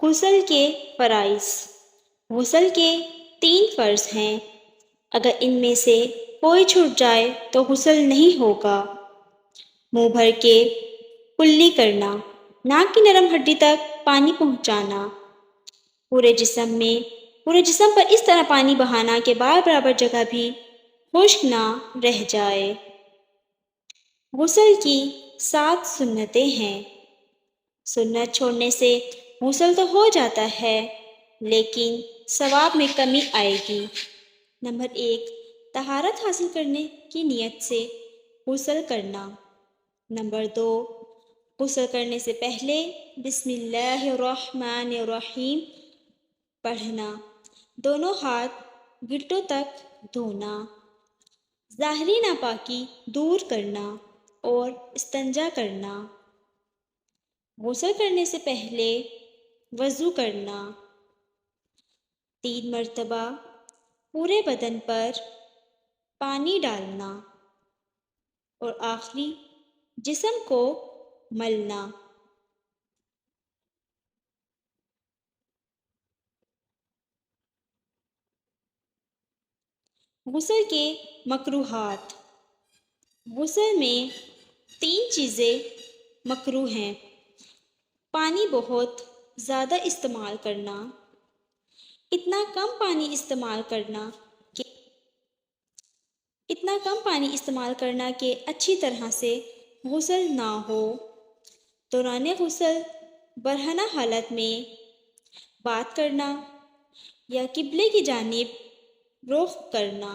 غسل کے فرائض۔ غسل کے 3 فرض ہیں۔ اگر ان میں سے کوئی چھوٹ جائے تو غسل نہیں ہوگا۔ منہ بھر کے کلی کرنا، ناک کی نرم ہڈی تک پانی پہنچانا، پورے جسم پر اس طرح پانی بہانا کہ بار برابر جگہ بھی خشک نہ رہ جائے۔ غسل کی 7 سنتیں ہیں۔ سنت چھوڑنے سے غسل تو ہو جاتا ہے لیکن ثواب میں کمی آئے گی۔ نمبر 1، طہارت حاصل کرنے کی نیت سے غسل کرنا۔ نمبر 2، غسل کرنے سے پہلے بسم اللہ الرحمن الرحیم پڑھنا، دونوں ہاتھ گھٹنوں تک دھونا، ظاہری ناپاکی دور کرنا اور استنجا کرنا۔ غسل کرنے سے پہلے وضو کرنا، 3 مرتبہ پورے بدن پر پانی ڈالنا اور آخری جسم کو ملنا۔ غسل کے مکروہات۔ غسل میں 3 چیزیں مکروہ ہیں۔ پانی بہت زیادہ استعمال کرنا، اتنا کم پانی استعمال کرنا کہ اچھی طرح سے غسل نہ ہو، دوران غسل برہنہ حالت میں بات کرنا یا قبلے کی جانب رخ کرنا۔